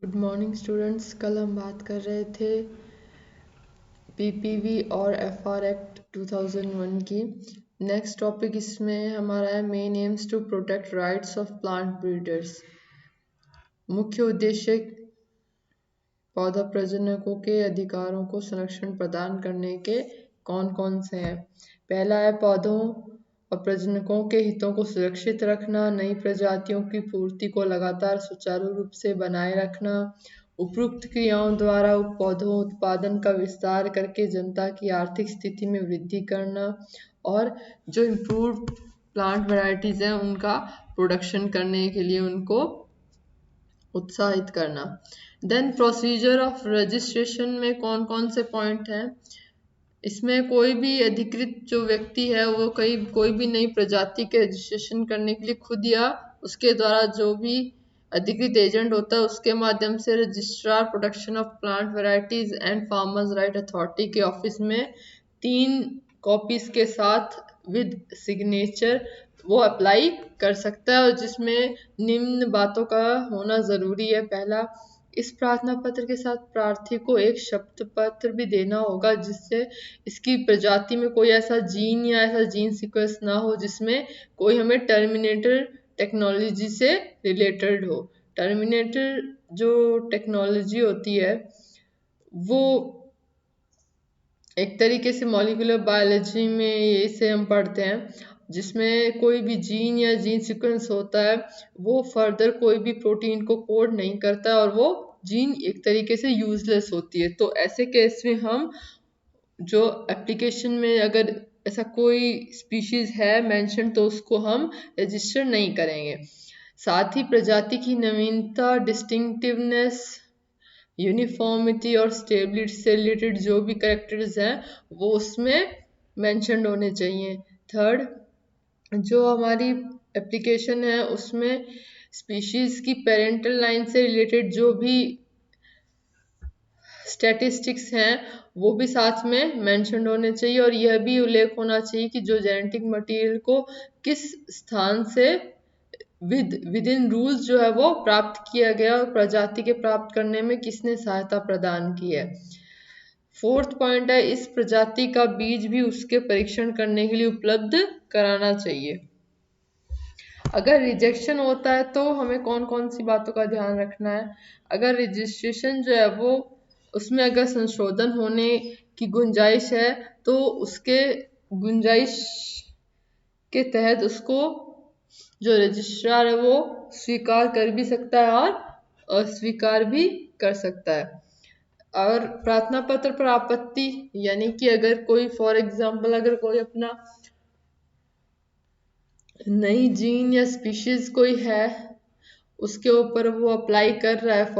Good morning students. कल हम बात कर रहे थे पीपीवी और एफआर एक्ट 2001 की। नेक्स्ट टॉपिक इसमें हमारा है main aims to protect rights of plant breeders. मुख्य उद्देश्य पौधा प्रजनकों के अधिकारों को संरक्षण प्रदान करने के कौन कौन से हैं। पहला है पौधों और प्रजनकों के हितों को सुरक्षित रखना, नई प्रजातियों की पूर्ति को लगातार सुचारू रूप से बनाए रखना, उपयुक्त क्रियाओं द्वारा पौधों उत्पादन का विस्तार करके जनता की आर्थिक स्थिति में वृद्धि करना, और जो इम्प्रूव प्लांट वैरायटीज हैं उनका प्रोडक्शन करने के लिए उनको उत्साहित करना। देन प्रोसीजर ऑफ रजिस्ट्रेशन में कौन कौन से पॉइंट हैं। इसमें कोई भी अधिकृत जो व्यक्ति है वो कोई भी नई प्रजाति के रजिस्ट्रेशन करने के लिए खुद या उसके द्वारा जो भी अधिकृत एजेंट होता है उसके माध्यम से registrar protection of plant varieties and farmers right authority के ऑफिस में 3 कॉपीज के साथ विद सिग्नेचर वो अप्लाई कर सकता है, और जिसमें निम्न बातों का होना जरूरी है। पहला, इस प्रार्थना पत्र के साथ प्रार्थी को एक शपथ पत्र भी देना होगा जिससे इसकी प्रजाति में कोई ऐसा जीन या ऐसा जीन सीक्वेंस ना हो जिसमें कोई हमें टर्मिनेटर टेक्नोलॉजी से रिलेटेड हो। टर्मिनेटर जो टेक्नोलॉजी होती है वो एक तरीके से मॉलिक्यूलर बायोलॉजी में इसे हम पढ़ते हैं, जिसमें कोई भी जीन या जीन सीक्वेंस होता है वो फर्दर कोई भी प्रोटीन को कोड नहीं करता और वो जीन एक तरीके से यूजलेस होती है। तो ऐसे केस में हम जो एप्लीकेशन में अगर ऐसा कोई स्पीशीज है मेंशन तो उसको हम रजिस्टर नहीं करेंगे। साथ ही प्रजाति की नवीनता, डिस्टिंक्टिवनेस, यूनिफॉर्मिटी और स्टेबिलिटी से रिलेटेड जो भी कैरेक्टर्स हैं वो उसमें मेंशन्ड होने चाहिए। थर्ड, जो हमारी एप्लीकेशन है उसमें स्पीशीज की पेरेंटल लाइन से रिलेटेड जो भी स्टैटिस्टिक्स हैं वो भी साथ में मेंशन होने चाहिए, और यह भी उल्लेख होना चाहिए कि जो जेनेटिक मटेरियल को किस स्थान से विद इन रूल्स जो है वो प्राप्त किया गया और प्रजाति के प्राप्त करने में किसने सहायता प्रदान की है। फोर्थ पॉइंट है, इस प्रजाति का बीज भी उसके परीक्षण करने के लिए उपलब्ध कराना चाहिए। अगर रिजेक्शन होता है तो हमें कौन कौन सी बातों का ध्यान रखना है। अगर रजिस्ट्रेशन जो है वो उसमें अगर संशोधन होने की गुंजाइश है तो उसके गुंजाइश के तहत उसको जो रजिस्ट्रार है वो स्वीकार कर भी सकता है और अस्वीकार भी कर सकता है। और प्रार्थना पत्र पर आपत्ति, यानी कि अगर कोई फॉर एग्जाम्पल अगर कोई अपना नई जीन या स्पीशीज कोई है उसके ऊपर वो अप्लाई कर रहा है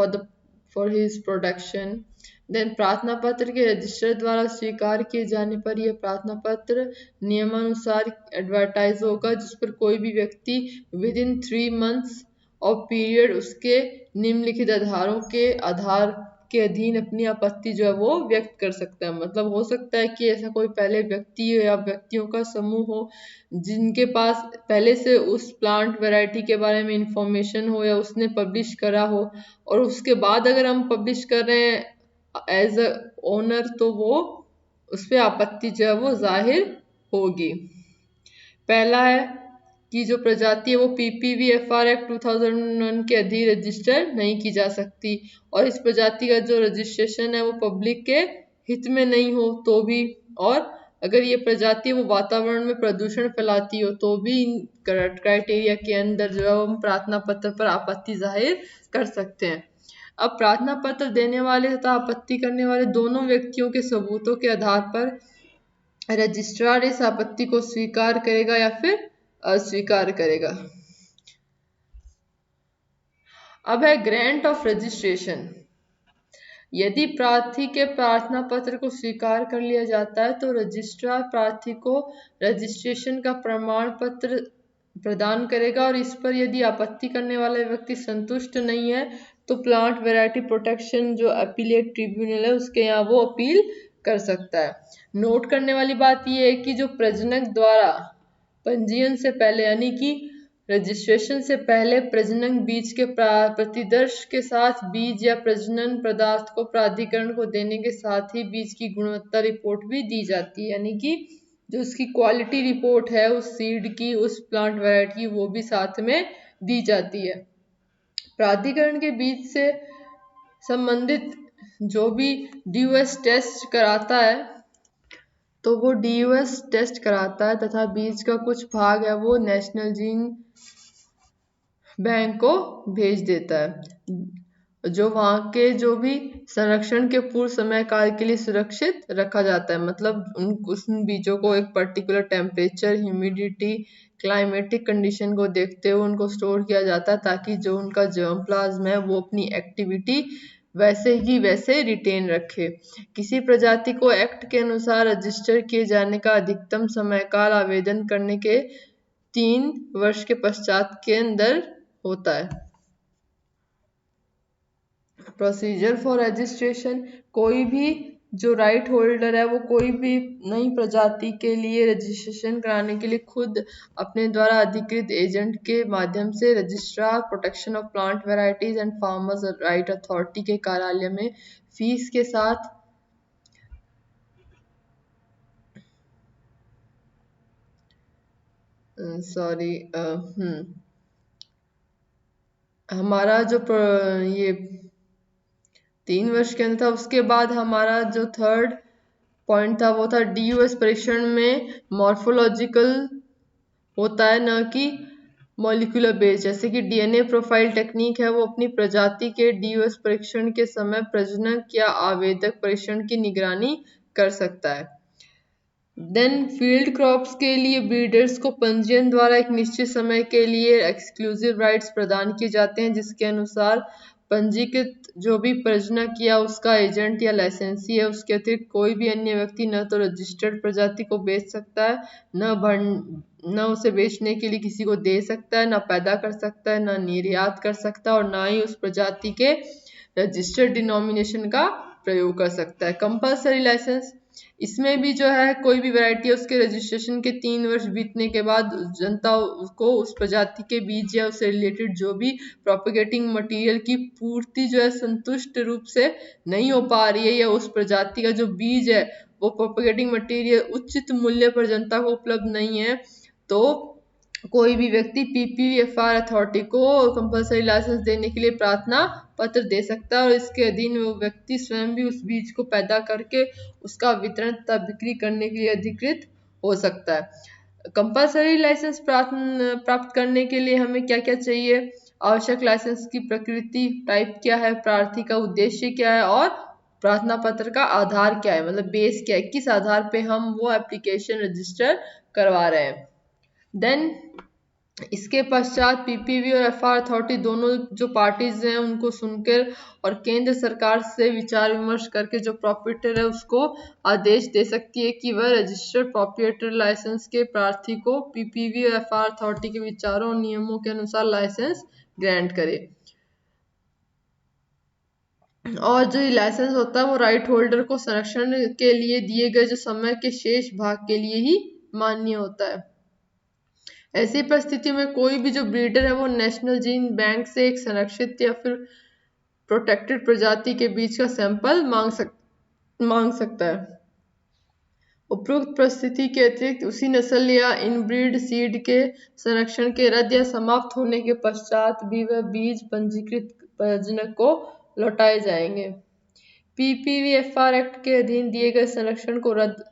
फॉर हिज प्रोडक्शन, देन प्रार्थना पत्र के रजिस्टर द्वारा स्वीकार किए जाने पर यह प्रार्थना पत्र नियमानुसार एडवर्टाइज होगा, जिस पर कोई भी व्यक्ति with in 3 months of period उसके निम्नलिखित आधारों के आधार के अधीन अपनी आपत्ति जो है वो व्यक्त कर सकता है। मतलब हो सकता है कि ऐसा कोई पहले व्यक्ति या व्यक्तियों का समूह हो जिनके पास पहले से उस प्लांट वैरायटी के बारे में इंफॉर्मेशन हो या उसने पब्लिश करा हो, और उसके बाद अगर हम पब्लिश कर रहे हैं एज अ ओनर तो वो उस पर आपत्ति जो है वो जाहिर होगी। पहला है कि जो प्रजाति है वो पीपीवीएफआर एक्ट 2001 के अधीन रजिस्टर नहीं की जा सकती, और इस प्रजाति का जो रजिस्ट्रेशन है वो पब्लिक के हित में नहीं हो तो भी, और अगर ये प्रजाति वो वातावरण में प्रदूषण फैलाती हो तो भी इन क्राइटेरिया के अंदर जो है हम प्रार्थना पत्र पर आपत्ति जाहिर कर सकते हैं। अब प्रार्थना पत्र देने वाले तथा आपत्ति करने वाले दोनों व्यक्तियों के सबूतों के आधार पर रजिस्ट्रार इस आपत्ति को स्वीकार करेगा या फिर अस्वीकार करेगा। अब है ग्रांट ऑफ रजिस्ट्रेशन। यदि प्रार्थी के प्रार्थना पत्र को स्वीकार कर लिया जाता है तो रजिस्ट्रार प्रार्थी को रजिस्ट्रेशन का प्रमाण पत्र प्रदान करेगा, और इस पर यदि आपत्ति करने वाला व्यक्ति संतुष्ट नहीं है तो प्लांट वैरायटी प्रोटेक्शन जो अपीलेट ट्रिब्यूनल है उसके यहाँ वो अपील कर सकता है। नोट करने वाली बात यह है कि जो प्रजनक द्वारा पंजीयन से पहले यानी कि रजिस्ट्रेशन से पहले प्रजनन बीज के प्रतिदर्श के साथ बीज या प्रजनन पदार्थ को प्राधिकरण को देने के साथ ही बीज की गुणवत्ता रिपोर्ट भी दी जाती है, यानी कि जो उसकी क्वालिटी रिपोर्ट है उस सीड की, उस प्लांट वैरायटी की, वो भी साथ में दी जाती है। प्राधिकरण के बीज से संबंधित जो भी DOS टेस्ट कराता है तो वो DOS टेस्ट कराता है तथा बीज का कुछ भाग है वो नेशनल जीन बैंक को भेज देता है, जो वहाँ के जो भी संरक्षण के पूर्व समय काल के लिए सुरक्षित रखा जाता है। मतलब उस बीजों को एक particular temperature, humidity, climatic condition को देखते हुए उनको स्टोर किया जाता है ताकि जो उनका जर्म प्लाज्म है वो अपनी एक्टिविटी वैसे ही वैसे रिटेन रखे। किसी प्रजाति को एक्ट के अनुसार रजिस्टर किए जाने का अधिकतम समय काल आवेदन करने के 3 वर्ष के पश्चात के अंदर होता है। प्रोसीजर फॉर रजिस्ट्रेशन, कोई भी जो राइट होल्डर है वो कोई भी नई प्रजाति के लिए रजिस्ट्रेशन कराने के लिए खुद अपने द्वारा अधिकृत एजेंट के माध्यम से registrar protection of plant varieties and farmers right authority के कार्यालय में फीस के साथ हमारा जो ये 3 वर्ष के अंदर था। उसके बाद हमारा जो थर्ड पॉइंट था वो था DOS परीक्षण में मॉर्फोलॉजिकल होता है, न कि मॉलिक्यूलर बेस। जैसे कि DNA प्रोफाइल टेक्निक है वो अपनी प्रजाति के DOS परीक्षण के समय प्रजनक या आवेदक परीक्षण की निगरानी कर सकता है। देन फील्ड क्रॉप्स के लिए ब्रीडर्स को पंजीयन द्वारा एक निश्चित समय के लिए एक्सक्लूसिव राइट्स प्रदान किए जाते हैं, जिसके अनुसार पंजीकृत जो भी प्रजनक या उसका एजेंट या लाइसेंसी है उसके अतिरिक्त कोई भी अन्य व्यक्ति न तो रजिस्टर्ड प्रजाति को बेच सकता है, न उसे बेचने के लिए किसी को दे सकता है, न पैदा कर सकता है, न निर्यात कर सकता है और न ही उस प्रजाति के रजिस्टर्ड डिनोमिनेशन का प्रयोग कर सकता है। कंपल्सरी लाइसेंस, इसमें भी जो है कोई भी वैरायटी है उसके रजिस्ट्रेशन के 3 वर्ष बीतने के बाद जनता को उस प्रजाति के बीज या उससे रिलेटेड जो भी प्रोपेगेटिंग मटेरियल की पूर्ति जो है संतुष्ट रूप से नहीं हो पा रही है, या उस प्रजाति का जो बीज है वो प्रोपेगेटिंग मटेरियल उचित मूल्य पर जनता को उपलब्ध नहीं है, तो कोई भी व्यक्ति PPVFR अथॉरिटी को कंपल्सरी लाइसेंस देने के लिए प्रार्थना पत्र दे सकता है और इसके अधीन वो व्यक्ति स्वयं भी उस बीज को पैदा करके उसका वितरण तथा बिक्री करने के लिए अधिकृत हो सकता है। कंपल्सरी लाइसेंस प्राप्त करने के लिए हमें क्या क्या चाहिए? आवश्यक लाइसेंस की प्रकृति, टाइप क्या है, प्रार्थी का उद्देश्य क्या है और प्रार्थना पत्र का आधार क्या है, मतलब बेस क्या है, किस आधार पे हम वो एप्लीकेशन रजिस्टर करवा रहे हैं। देन इसके पश्चात PPV और FR अथॉरिटी दोनों जो पार्टीज हैं उनको सुनकर और केंद्र सरकार से विचार विमर्श करके जो प्रोप्राइटर है उसको आदेश दे सकती है कि वह रजिस्टर्ड प्रोप्राइटर लाइसेंस के प्रार्थी को PPV और FR अथॉरिटी के विचारों और नियमों के अनुसार लाइसेंस ग्रांट करे। और जो ये लाइसेंस होता है वो राइट होल्डर को संरक्षण के लिए दिए गए जो समय के शेष भाग के लिए ही मान्य होता है। ऐसी परिस्थिति में कोई भी जो ब्रीडर है वो नेशनल जीन बैंक से एक संरक्षित या फिर प्रोटेक्टेड प्रजाति के बीच का सैंपल मांग सकता है। उपरोक्त परिस्थिति के अतिरिक्त उसी नस्ल या इनब्रीड सीड के संरक्षण के रद्द या समाप्त होने के पश्चात भी वह बीज पंजीकृत प्रजनक को लौटाए जाएंगे। PPVFR एक्ट के अधीन दिए गए संरक्षण को रद्द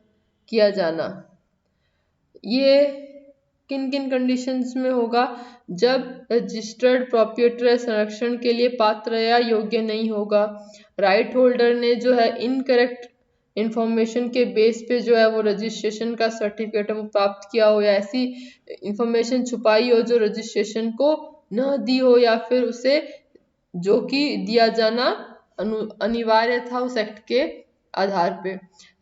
किया जाना, ये किन किन कंडीशंस में होगा? जब रजिस्टर्ड प्रोप्राइटर संरक्षण के लिए पात्र या योग्य नहीं होगा, राइट होल्डर ने जो है इनकरेक्ट इंफॉर्मेशन के बेस पे जो है वो रजिस्ट्रेशन का सर्टिफिकेट प्राप्त किया हो, या ऐसी इंफॉर्मेशन छुपाई हो जो रजिस्ट्रेशन को न दी हो, या फिर उसे जो कि दिया जाना अनिवार्य था उस एक्ट के आधार पे।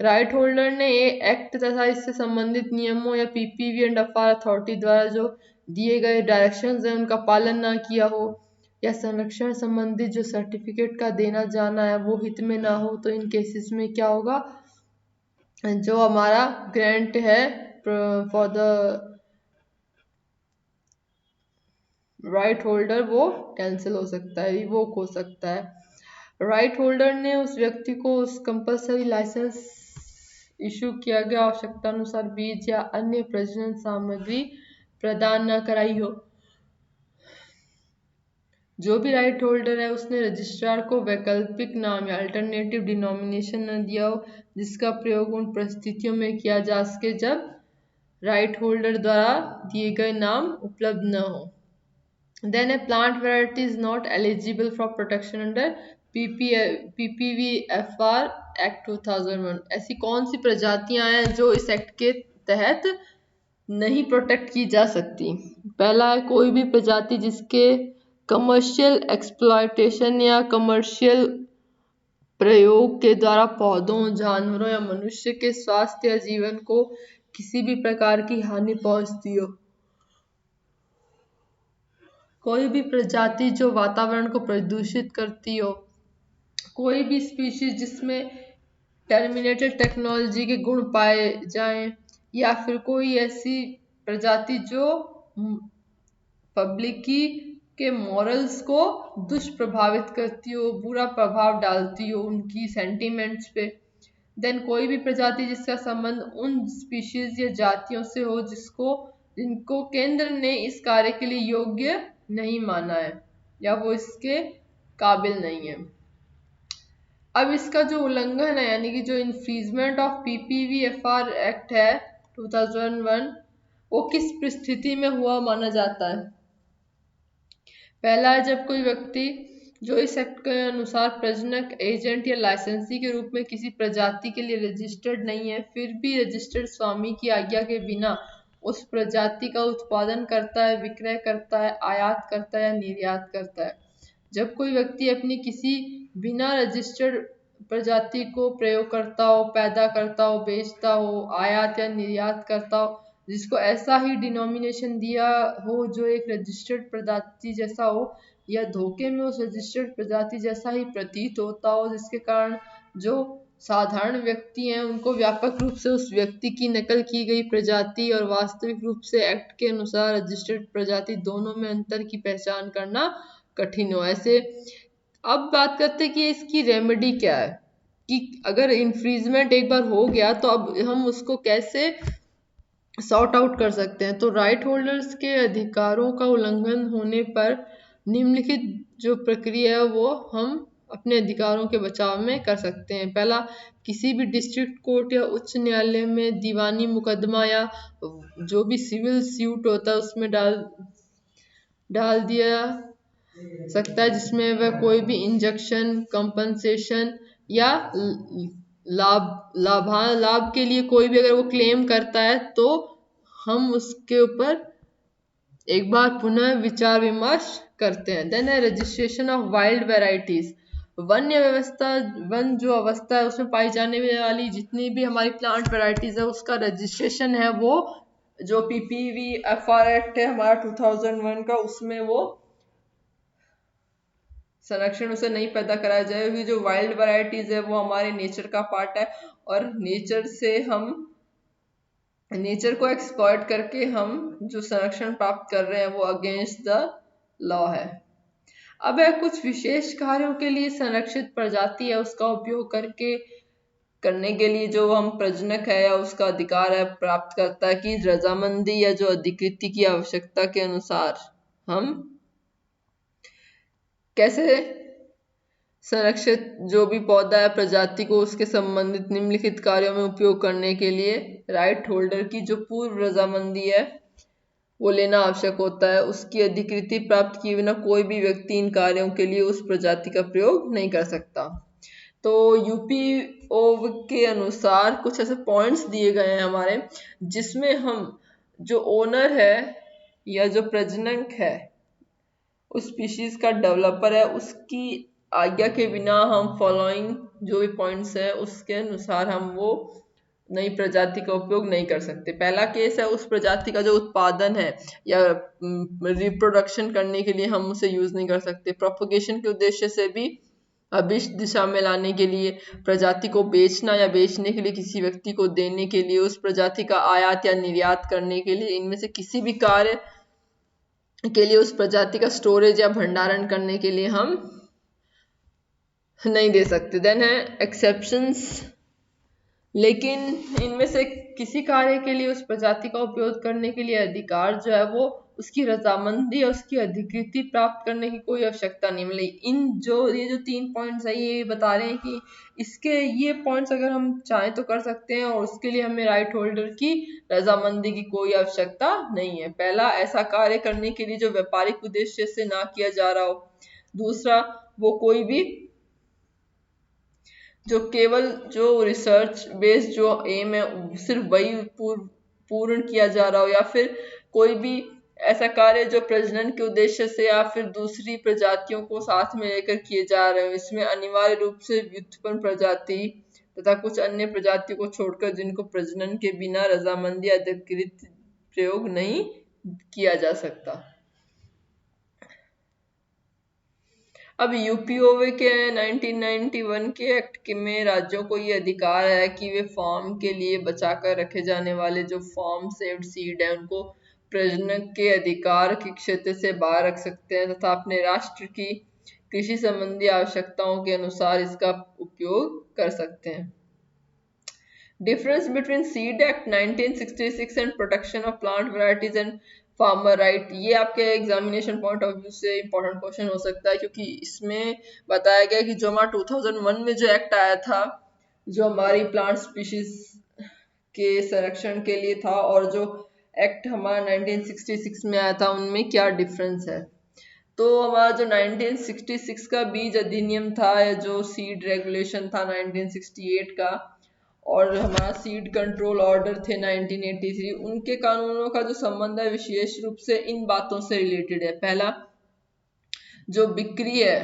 राइट होल्डर ने ये एक्ट तथा इससे संबंधित नियमों या PPV एंड FR अथॉरिटी द्वारा जो दिए गए डायरेक्शंस हैं उनका पालन ना किया हो, या संरक्षण संबंधित जो सर्टिफिकेट का देना जाना है वो हित में ना हो, तो इन केसेस में क्या होगा? जो हमारा ग्रांट है फॉर द राइट होल्डर वो कैंसिल हो सकता है, रिवोक हो सकता है। राइट होल्डर ने उस व्यक्ति को उस कंपल्सरी लाइसेंस इशू किया गया आवश्यकता अनुसार बीज या अन्य प्रजनन सामग्री प्रदान न कराई हो। जो भी राइट होल्डर है उसने रजिस्ट्रार को वैकल्पिक नाम या अल्टरनेटिव डिनोमिनेशन न दिया हो जिसका प्रयोग उन परिस्थितियों में किया जा सके जब राइट होल्डर द्वारा दिए गए नाम उपलब्ध न हो। Then a plant variety is not eligible for protection under PPVFR Act 2001। ऐसी कौन सी प्रजातियां हैं जो इस एक्ट के तहत नहीं प्रोटेक्ट की जा सकती? पहला है कोई भी प्रजाति जिसके कमर्शियल एक्सप्लॉयटेशन या कमर्शियल प्रयोग के द्वारा पौधों, जानवरों या मनुष्य के स्वास्थ्य या जीवन को किसी भी प्रकार की हानि पहुंचती हो। कोई भी प्रजाति जो वातावरण को प्रदूषित करती हो। कोई भी स्पीशीज जिसमें टर्मिनेटेड टेक्नोलॉजी के गुण पाए जाएं, या फिर कोई ऐसी प्रजाति जो पब्लिकी के मॉरल्स को दुष्प्रभावित करती हो, बुरा प्रभाव डालती हो उनकी सेंटिमेंट्स पे। देन कोई भी प्रजाति जिसका संबंध उन स्पीशीज या जातियों से हो जिनको केंद्र ने इस कार्य के लिए योग्य नहीं माना है या वो इसके काबिल नहीं है। अब इसका जो उल्लंघन है यानी कि जो इन्फ्रीजमेंट ऑफ PPVFR एक्ट है 2001 वो किस परिस्थिति में हुआ माना जाता है? पहला है जब कोई व्यक्ति जो इस एक्ट के अनुसार प्रजनक, एजेंट या लाइसेंसी के रूप में किसी प्रजाति के लिए रजिस्टर्ड नहीं है फिर भी रजिस्टर्ड स्वामी की आज्ञा के बिना उस प्रजाति का उत्पादन करता है, विक्रय करता है, आयात करता है या निर्यात करता है। जब कोई व्यक्ति अपनी किसी बिना रजिस्टर्ड प्रजाति को प्रयोग करता हो, पैदा करता हो, बेचता हो, आयात या निर्यात करता हो जिसको ऐसा ही डिनोमिनेशन दिया हो जो एक रजिस्टर्ड प्रजाति जैसा हो या धोखे में उस रजिस्टर्ड प्रजाति जैसा ही प्रतीत होता हो जिसके कारण जो साधारण व्यक्ति हैं उनको व्यापक रूप से उस व्यक्ति की नकल की गई प्रजाति और वास्तविक रूप से एक्ट के अनुसार रजिस्टर्ड प्रजाति दोनों में अंतर की पहचान करना कठिन हो। ऐसे अब बात करते हैं कि इसकी रेमेडी क्या है कि अगर इन्फ्रीजमेंट एक बार हो गया तो अब हम उसको कैसे सॉर्ट आउट कर सकते हैं। तो राइट होल्डर्स के अधिकारों का उल्लंघन होने पर निम्नलिखित जो प्रक्रिया है वो हम अपने अधिकारों के बचाव में कर सकते हैं। पहला, किसी भी डिस्ट्रिक्ट कोर्ट या उच्च न्यायालय में दीवानी मुकदमा या जो भी सिविल सूट होता है उसमें डाल दिया सकता है जिसमें वह कोई भी इंजेक्शन, कंपनसेशन या लाभ के लिए कोई भी अगर वो क्लेम करता है तो हम उसके ऊपर एक बार पुनः विचार विमर्श करते हैं। देन है registration of wild varieties. One जो अवस्था है उसमें पाई जाने वाली जितनी भी हमारी प्लांट वेराइटीज है उसका रजिस्ट्रेशन है वो जो PPVFR एक्ट है हमारा 2001 का उसमें वो संरक्षण उसे नहीं पैदा कराया जाए क्योंकि जो वाइल्ड वैरायटीज है वो हमारे नेचर का पार्ट है और नेचर को एक्सप्लॉइट करके हम जो संरक्षण प्राप्त कर रहे हैं वो अगेंस्ट द लॉ है। अब है कुछ विशेष कार्यों के लिए संरक्षित प्रजाति है उसका उपयोग करने के लिए जो हम प्रजनक है या उसका अधिकार है प्राप्त करता है कि रजामंदी या जो अधिकृति की आवश्यकता के अनुसार हम कैसे संरक्षित जो भी पौधा है प्रजाति को उसके संबंधित निम्नलिखित कार्यों में उपयोग करने के लिए राइट होल्डर की जो पूर्व रजामंदी है वो लेना आवश्यक होता है। उसकी अधिकृति प्राप्त किए बिना कोई भी व्यक्ति इन कार्यों के लिए उस प्रजाति का प्रयोग नहीं कर सकता। तो UPO के अनुसार कुछ ऐसे पॉइंट्स दिए गए हैं हमारे जिसमें हम जो ओनर है या जो प्रजनक है उस स्पीशीज का डेवलपर है उसकी आज्ञा के बिना हम फॉलोइंग जो भी पॉइंट्स है उसके अनुसार हम वो नई प्रजाति का उपयोग नहीं कर सकते। पहला केस है उस प्रजाति का जो उत्पादन है या रिप्रोडक्शन करने के लिए हम उसे यूज नहीं कर सकते। प्रोपगेशन के उद्देश्य से भी अभिष्ट दिशा में लाने के लिए, प्रजाति को बेचना या बेचने के लिए किसी व्यक्ति को देने के लिए, उस प्रजाति का आयात या निर्यात करने के लिए, इनमें से किसी भी कार्य के लिए उस प्रजाति का स्टोरेज या भंडारण करने के लिए हम नहीं दे सकते। देन है एक्सेप्शंस, लेकिन इनमें से किसी कार्य के लिए उस प्रजाति का उपयोग करने के लिए अधिकार जो है वो उसकी रजामंदी या उसकी अधिकृति प्राप्त करने की कोई आवश्यकता नहीं मिली। ये जो 3 पॉइंट्स है ये बता रहे हैं कि इसके ये पॉइंट्स अगर हम चाहें तो कर सकते हैं और उसके लिए हमें राइट होल्डर की रजामंदी की कोई आवश्यकता नहीं है। पहला, ऐसा कार्य करने के लिए जो व्यापारिक उद्देश्य से ना किया जा रहा हो। दूसरा, वो कोई भी जो केवल जो रिसर्च बेस्ड जो एम है सिर्फ वही पूर्ण किया जा रहा हो, या फिर कोई भी ऐसा कार्य जो प्रजनन के उद्देश्य से या फिर दूसरी प्रजातियों को साथ में लेकर किए जा रहे हो। इसमें अनिवार्य रूप से व्युत्पन्न प्रजाति तथा कुछ अन्य प्रजातियों को छोड़कर जिनको प्रजनन के बिना रजामंदी अधिकृत प्रयोग नहीं किया जा सकता। अब यूपीओवे के 1991 के एक्ट में राज्यों को ये अधिकार है कि वे फार्म के लिए बचाकर रखे जाने वाले जो फार्म सेव्ड सीड है उनको प्रजनन के अधिकार के क्षेत्र से बाहर रख सकते हैं तथा अपने राष्ट्र की कृषि संबंधी आवश्यकताओं के अनुसार इसका उपयोग कर सकते हैं। Difference between Seed Act 1966 and Protection of Plant Varieties and farmer right, ये आपके एग्जामिनेशन पॉइंट ऑफ व्यू से इम्पोर्टेंट क्वेश्चन हो सकता है, क्योंकि इसमें बताया गया कि जो हमारा 2001 में जो एक्ट आया था जो हमारी प्लांट स्पीशीज के संरक्षण के लिए था और जो एक्ट हमारा 1966 में आया था उनमें क्या डिफरेंस है। तो हमारा जो 1966 का बीज अधिनियम था या जो सीड रेगुलेशन था 1968 का और हमारा सीड कंट्रोल ऑर्डर थे 1983, उनके कानूनों का जो संबंध है विशेष रूप से इन बातों से रिलेटेड है। पहला, जो बिक्री है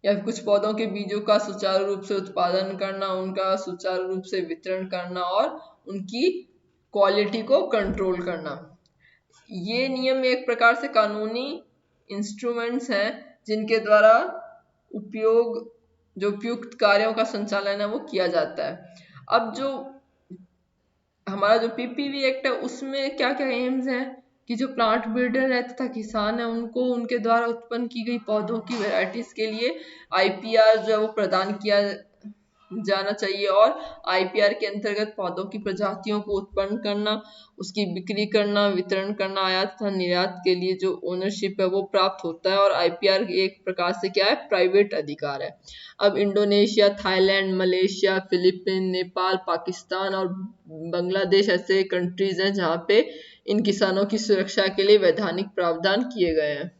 या कुछ पौधों के बीजों का सुचारू रूप से उत्पादन करना, उनका सुचारू रूप से वितरण करना और उनकी क्वालिटी को कंट्रोल करना। ये नियम एक प्रकार से कानूनी इंस्ट्रूमेंट्स हैं जिनके द्वारा जो उपयुक्त कार्यों का संचालन है वो किया जाता है। अब जो हमारा जो पीपीवी एक्ट है उसमें क्या क्या एम्स हैं कि जो प्लांट ब्रीडर है तथा किसान है उनको उनके द्वारा उत्पन्न की गई पौधों की वैरायटीज के लिए आईपीआर जो है वो प्रदान किया जाना चाहिए और आईपीआर के अंतर्गत पौधों की प्रजातियों को उत्पन्न करना, उसकी बिक्री करना, वितरण करना, आयात तथा निर्यात के लिए जो ओनरशिप है वो प्राप्त होता है और आईपीआर एक प्रकार से क्या है, प्राइवेट अधिकार है। अब Indonesia, Thailand, Malaysia, Philippines, Nepal, Pakistan और बांग्लादेश ऐसे कंट्रीज हैं जहाँ पे इन किसानों की सुरक्षा के लिए वैधानिक प्रावधान किए गए हैं।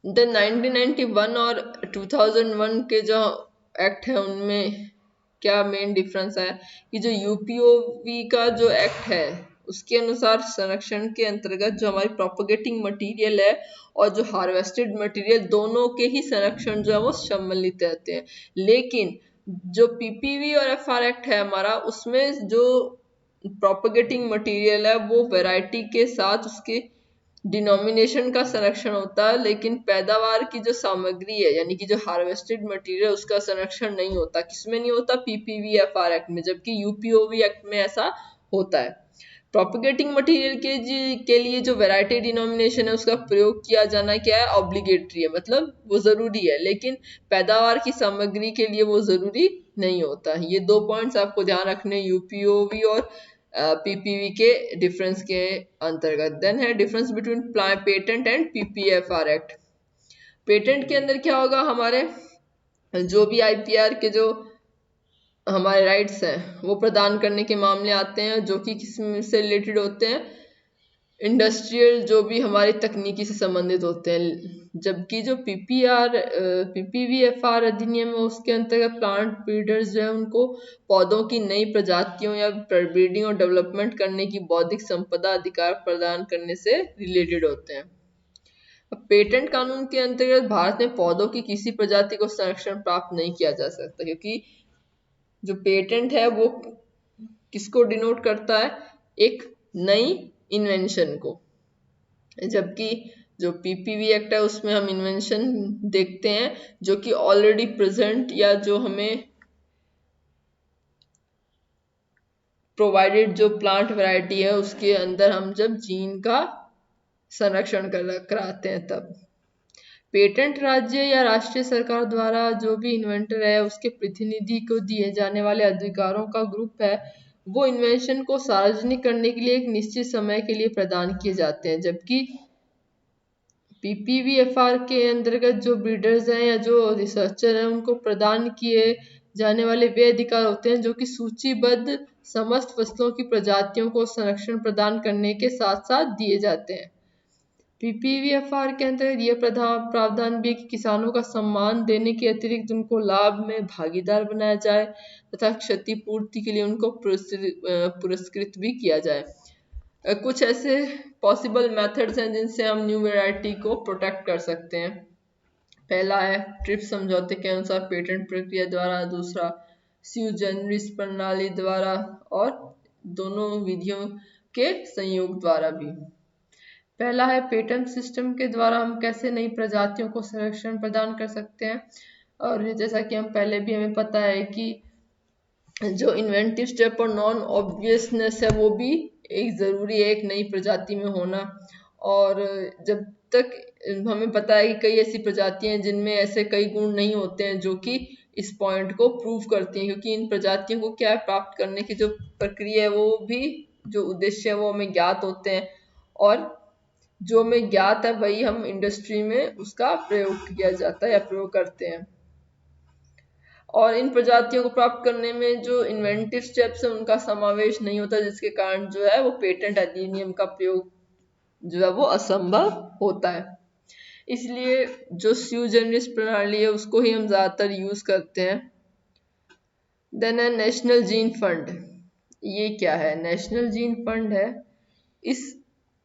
1991 और 2001 के जो एक्ट है उनमें क्या मेन डिफरेंस है कि जो यूपीओवी का जो एक्ट है उसके अनुसार संरक्षण के अंतर्गत जो हमारी प्रोपगेटिंग मटेरियल है और जो हार्वेस्टेड मटेरियल दोनों के ही संरक्षण जो है वो सम्मिलित रहते हैं। लेकिन जो पीपीवी और एफआर एक्ट है हमारा, उसमें जो प्रोपगेटिंग मटेरियल है वो वैरायटी के साथ उसके डिनोमिनेशन का संरक्षण होता है, लेकिन पैदावार की जो सामग्री है यानी कि जो हार्वेस्टेड मटेरियल उसका संरक्षण नहीं होता। किसमें नहीं होता? पीपीवी एफआर एक्ट में, जबकि यूपीओवी एक्ट में ऐसा होता है। प्रोपगेटिंग मटेरियल के लिए जो वैरायटी डिनोमिनेशन है उसका प्रयोग किया जाना क्या है, ऑब्लिगेटरी है, मतलब वो जरूरी है, लेकिन पैदावार की सामग्री के लिए वो जरूरी नहीं होता। ये दो पॉइंट्स आपको ध्यान रखने यूपीओवी और पीपीवी के डिफरेंस के अंतर्गत। देन है difference between patent and PPFR act. Patent के अंदर क्या होगा, हमारे जो भी आईपीआर के जो हमारे राइट्स हैं वो प्रदान करने के मामले आते हैं जो कि किस से रिलेटेड होते हैं, इंडस्ट्रियल जो भी हमारी तकनीकी से संबंधित होते हैं। जबकि जो पीपीवीएफआर अधिनियम है उसके अंतर्गत प्लांट ब्रीडर्स जो है उनको पौधों की नई प्रजातियों या ब्रीडिंग और डेवलपमेंट करने की बौद्धिक संपदा अधिकार प्रदान करने से रिलेटेड होते हैं। पेटेंट कानून के अंतर्गत भारत में पौधों की किसी प्रजाति को संरक्षण प्राप्त नहीं किया जा सकता, क्योंकि जो पेटेंट है वो किसको डिनोट करता है, एक नई इन्वेंशन को, जबकि जो पीपीवी एक्ट है उसमें हम इन्वेंशन देखते हैं जो कि ऑलरेडी प्रेजेंट या जो हमें प्रोवाइडेड जो प्लांट वैरायटी है उसके अंदर हम जब जीन का संरक्षण कराते हैं तब। पेटेंट राज्य या राष्ट्रीय सरकार द्वारा जो भी इन्वेंटर है उसके प्रतिनिधि को दिए जाने वाले अधिकारों का ग्रुप है, वो इन्वेंशन को सार्वजनिक करने के लिए एक निश्चित समय के लिए प्रदान किए जाते हैं। जबकि पीपीवीएफआर के अंतर्गत जो ब्रीडर्स हैं या जो रिसर्चर हैं उनको प्रदान किए जाने वाले वे अधिकार होते हैं जो कि सूचीबद्ध समस्त फसलों की प्रजातियों को संरक्षण प्रदान करने के साथ साथ दिए जाते हैं। पीपीवीएफआर के अंतर्गत यह प्रावधान भी है कि किसानों का सम्मान देने के अतिरिक्त उनको लाभ में भागीदार बनाया जाए तथा क्षतिपूर्ति के लिए उनको पुरस्कृत भी किया जाए। कुछ ऐसे पॉसिबल मेथड्स हैं जिनसे हम न्यू वैरायटी को प्रोटेक्ट कर सकते हैं। पहला है ट्रिप्स समझौते के अनुसार पेटेंट प्रक्रिया द्वारा, दूसरा स्यू जनरिस प्रणाली द्वारा और दोनों विधियों के संयोग द्वारा भी। पहला है पेटेंट सिस्टम के द्वारा हम कैसे नई प्रजातियों को संरक्षण प्रदान कर सकते हैं। और जैसा कि हम पहले भी हमें पता है कि जो इन्वेंटिव स्टेप और नॉन ऑब्वियसनेस है वो भी एक ज़रूरी है एक नई प्रजाति में होना। और जब तक हमें पता है कि कई ऐसी प्रजातियां हैं जिनमें ऐसे कई गुण नहीं होते हैं जो कि इस पॉइंट को प्रूव करती हैं, क्योंकि इन प्रजातियों को क्या प्राप्त करने की जो प्रक्रिया है वो भी जो उद्देश्य है वो हमें ज्ञात होते हैं, और जो हमें ज्ञात है वही हम इंडस्ट्री में उसका प्रयोग किया जाता है या प्रयोग करते हैं। और इन प्रजातियों को प्राप्त करने में जो इन्वेंटिव स्टेप्स है उनका समावेश नहीं होता, जिसके कारण जो है वो पेटेंट अधिनियम का प्रयोग जो है वो असंभव होता है। इसलिए जो स्यू जनरिस प्रणाली है उसको ही हम ज्यादातर यूज करते हैं। देन है नेशनल जीन फंड। ये क्या है? नेशनल जीन फंड है, इस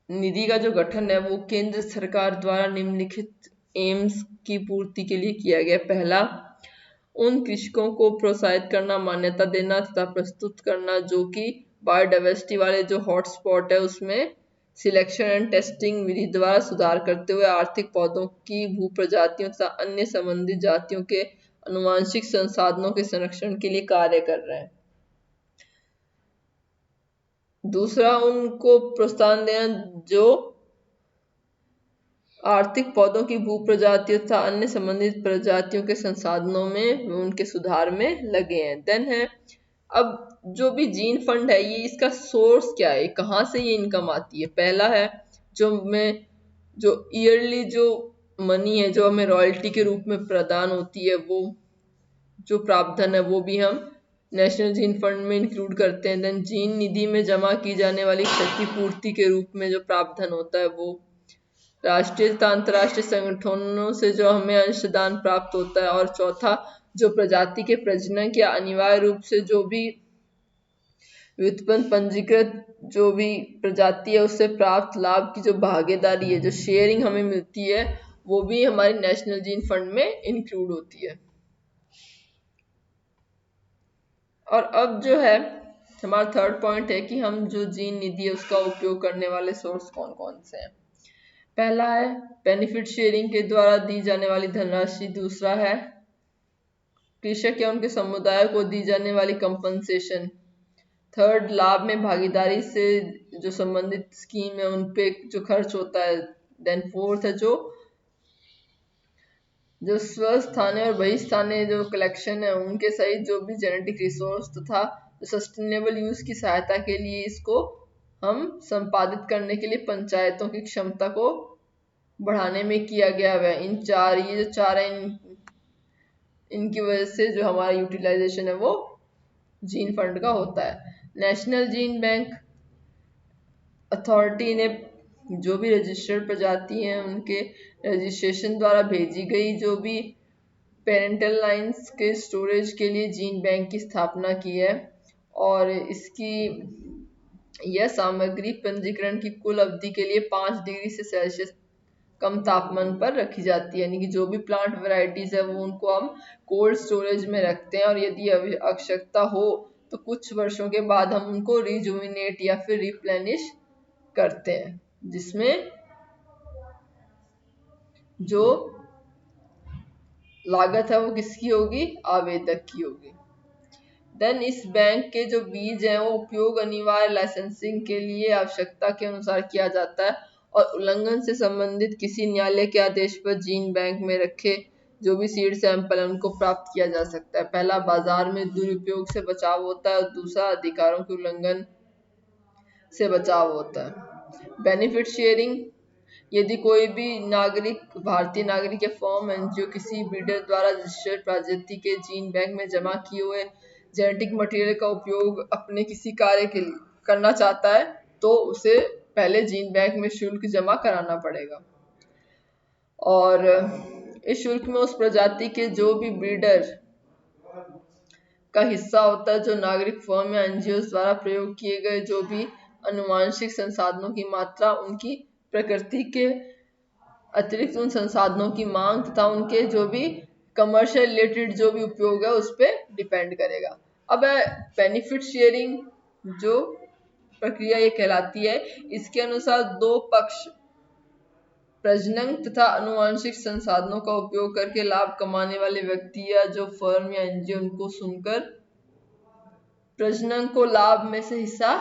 निधि का जो गठन है वो केंद्र सरकार द्वारा निम्नलिखित एम्स की पूर्ति के लिए किया गया। पहला, उन कृषकों को प्रोत्साहित करना, मान्यता देना तथा प्रस्तुत करना जो कि बायोडाइवर्सिटी वाले जो हॉटस्पॉट है उसमें सिलेक्शन एंड टेस्टिंग विधि द्वारा सुधार करते हुए आर्थिक पौधों की भू प्रजातियों तथा अन्य संबंधित जातियों के अनुवांशिक संसाधनों के संरक्षण के लिए कार्य कर रहे हैं। दूसरा, उनको प्रोत्साहन देना जो आर्थिक पौधों की भू प्रजातियों तथा अन्य संबंधित प्रजातियों के संसाधनों में उनके सुधार में लगे हैं। देन है, अब जो भी जीन फंड है ये इसका सोर्स क्या है, कहाँ से ये इनकम आती है? पहला है जो ईयरली जो मनी है जो हमें रॉयल्टी के रूप में प्रदान होती है, वो जो प्रावधान है वो भी हम नेशनल जीन फंड में इंक्लूड करते हैं। देन जीन निधि में जमा की जाने वाली क्षतिपूर्ति के रूप में जो प्रावधान होता है वो राष्ट्रीय तथा अंतर्राष्ट्रीय संगठनों से जो हमें अंशदान प्राप्त होता है। और चौथा, जो प्रजाति के प्रजनन या अनिवार्य रूप से जो भी व्युत्पन्न पंजीकृत जो भी प्रजाति है उससे प्राप्त लाभ की जो भागीदारी है, जो शेयरिंग हमें मिलती है, वो भी हमारी नेशनल जीन फंड में इंक्लूड होती है। और अब जो है हमारा थर्ड पॉइंट है कि हम जो जीन निधि है उसका उपयोग करने वाले सोर्स कौन कौन से हैं। पहला है बेनिफिट शेयरिंग के द्वारा दी जाने वाली धनराशि। दूसरा है कृषक या उनके समुदाय को दी जाने वाली कंपनसेशन। थर्ड, लाभ में भागीदारी से जो संबंधित स्कीम है उन पे जो खर्च होता है। देन फोर्थ है जो स्वस्थानीय और बहिस्थानीय जो कलेक्शन है उनके सहित जो भी जेनेटिक रिसोर्स तथा सस्टेनेबल यूज की सहायता के लिए इसको हम संपादित करने के लिए पंचायतों की क्षमता को बढ़ाने में किया गया है। ये जो चार है इनकी वजह से जो हमारा यूटिलाइजेशन है वो जीन फंड का होता है। नेशनल जीन बैंक अथॉरिटी ने जो भी रजिस्टर्ड प्रजाति हैं उनके रजिस्ट्रेशन द्वारा भेजी गई जो भी पेरेंटल लाइंस के स्टोरेज के लिए जीन बैंक की स्थापना की है। और इसकी यह सामग्री पंजीकरण की कुल अवधि के लिए 5 डिग्री से सेल्सियस कम तापमान पर रखी जाती है। यानी कि जो भी प्लांट वैरायटीज है वो उनको हम कोल्ड स्टोरेज में रखते हैं और यदि आवश्यकता हो तो कुछ वर्षों के बाद हम उनको रिजुविनेट या फिर रिप्लेनिश करते हैं, जिसमें जो लागत है वो किसकी होगी? आवेदक की होगी। देन इस बैंक के जो बीज हैं वो उपयोग अनिवार्य लाइसेंसिंग के लिए आवश्यकता के अनुसार किया जाता है और उल्लंघन से संबंधित किसी न्यायालय के आदेश पर जीन बैंक में रखे जो भी सीड सैंपल है उनको प्राप्त किया जा सकता है। पहला बाजार में दुरुपयोग से बचाव होता है और दूसरा अधिकारों के उल्लंघन से बचाव होता है। बेनिफिट शेयरिंग, यदि कोई भी नागरिक, भारतीय नागरिक या फर्म एनजीओ किसी ब्रीडर द्वारा रजिस्टर्ड प्रजाति के जीन बैंक में जमा किए हुए जेनेटिक मटेरियल का उपयोग अपने किसी कार्य के लिए करना चाहता है तो उसे पहले जीन बैंक में शुल्क जमा कराना पड़ेगा। और इस शुल्क में उस प्रजाति के जो भी ब्रीडर का हिस्सा होता है जो नागरिक फर्म या एनजीओ द्वारा प्रयोग किए गए जो भी आनुवांशिक संसाधनों की मात्रा, उनकी प्रकृति के अतिरिक्त उन संसाधनों की मांग तथा उनके जो भी कमर्शियल रिलेटेड जो भी उपयोग है उस पर डिपेंड करेगा। अब बेनिफिट शेयरिंग जो प्रक्रिया ये कहलाती है, इसके अनुसार दो पक्ष प्रजनन तथा आनुवंशिक संसाधनों का उपयोग करके लाभ कमाने वाले व्यक्ति या जो फर्म या एनजीओ उनको सुनकर प्रजनन को लाभ में से हिस्सा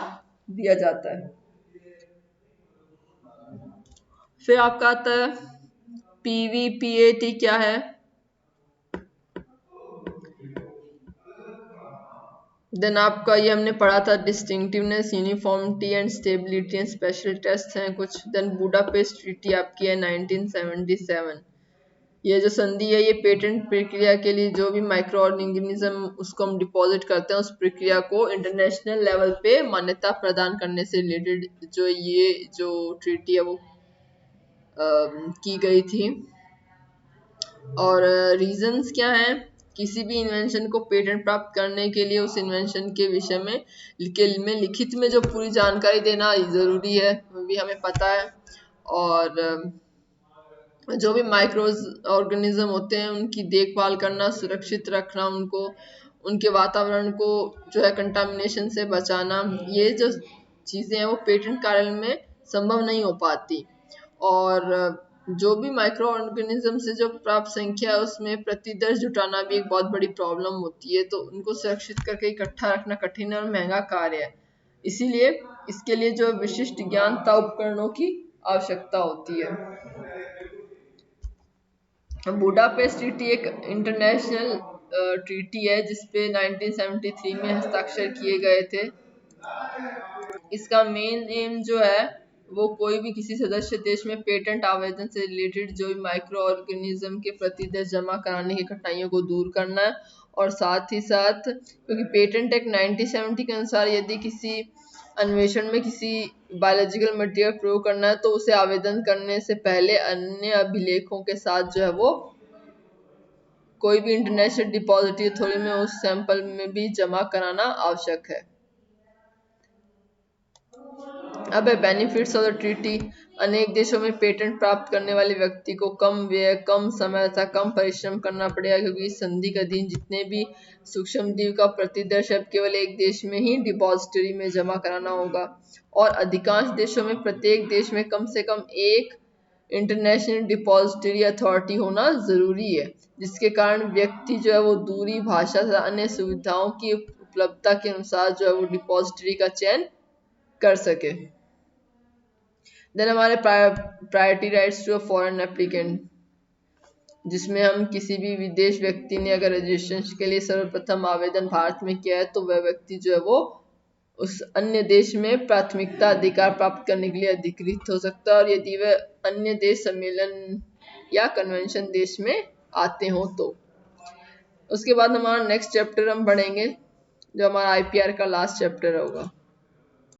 दिया जाता है। फिर आपका आता है पीवीपीएटी क्या है। देन आपका ये हमने पढ़ा था distinctiveness, uniformity and stability and special test हैं कुछ। देन बुडापेस्ट ट्रीटी आपकी है 1977। ये जो संधि है ये पेटेंट प्रक्रिया के लिए जो भी माइक्रो ऑर्गेनिज्म उसको हम डिपॉजिट करते हैं उस प्रक्रिया को इंटरनेशनल लेवल पे मान्यता प्रदान करने से रिलेटेड जो ये जो ट्रीटी है वो की गई थी। और रीजंस क्या हैं, किसी भी इन्वेंशन को पेटेंट प्राप्त करने के लिए उस इन्वेंशन के विषय में लिखित में जो पूरी जानकारी देना जरूरी है वो भी हमें पता है। और जो भी माइक्रो ऑर्गेनिज्म होते हैं उनकी देखभाल करना, सुरक्षित रखना, उनको उनके वातावरण को जो है कंटामिनेशन से बचाना, ये जो चीज़ें हैं वो पेटेंट कार्यालय में संभव नहीं हो पाती। और जो भी माइक्रो ऑर्गेनिज्म से जो प्राप्त संख्या है उसमें प्रतिदर्श जुटाना भी एक बहुत बड़ी प्रॉब्लम होती है, तो उनको सुरक्षित करके इकट्ठा रखना कठिन और महंगा कार्य है। इसीलिए इसके लिए जो विशिष्ट ज्ञान तथा उपकरणों की आवश्यकता होती है। बुडापेस्ट ट्रीटी एक इंटरनेशनल ट्रीटी है जिसपे 1973 में हस्ताक्षर किए गए थे। इसका मेन एम जो है वो कोई भी किसी सदस्य देश में पेटेंट आवेदन से रिलेटेड जो भी माइक्रो ऑर्गेनिज्म के प्रतिदर्श जमा कराने की कठिनाइयों को दूर करना है। और साथ ही साथ क्योंकि पेटेंट एक्ट 1970 के अनुसार यदि किसी अन्वेषण में किसी बायोलॉजिकल मटेरियल प्रयोग करना है तो उसे आवेदन करने से पहले अन्य अभिलेखों के साथ जो है वो कोई भी इंटरनेशनल डिपॉजिटरी अथॉरिटी में उस सैंपल में भी जमा कराना आवश्यक है। अब है बेनिफिट्स ऑफ द ट्रीटी। अनेक देशों में पेटेंट प्राप्त करने वाले व्यक्ति को कम व्यय, कम समय तथा कम परिश्रम करना पड़ेगा क्योंकि इस संधि के अधीन जितने भी सूक्ष्म जीव का प्रतिदर्श अब केवल एक देश में ही डिपॉजिटरी में जमा कराना होगा। और अधिकांश देशों में प्रत्येक देश में कम से कम एक इंटरनेशनल डिपॉजिटरी अथॉरिटी होना जरूरी है, जिसके कारण व्यक्ति जो है वो दूरी, भाषा तथा अन्य सुविधाओं की उपलब्धता के अनुसार जो है वो डिपॉजिटरी का चयन कर सके। देन हमारे priority rights to a foreign applicant, जिसमें हम किसी भी विदेश व्यक्ति ने अगर रजिस्ट्रेशन के लिए सर्वप्रथम आवेदन भारत में किया है तो वह व्यक्ति जो है वो उस अन्य देश में प्राथमिकता अधिकार प्राप्त करने के लिए अधिकृत हो सकता है और यदि वह अन्य देश सम्मेलन या कन्वेंशन देश में आते हो तो। उसके बाद हमारा नेक्स्ट चैप्टर हम पढ़ेंगे जो हमारा आईपीआर का लास्ट चैप्टर होगा।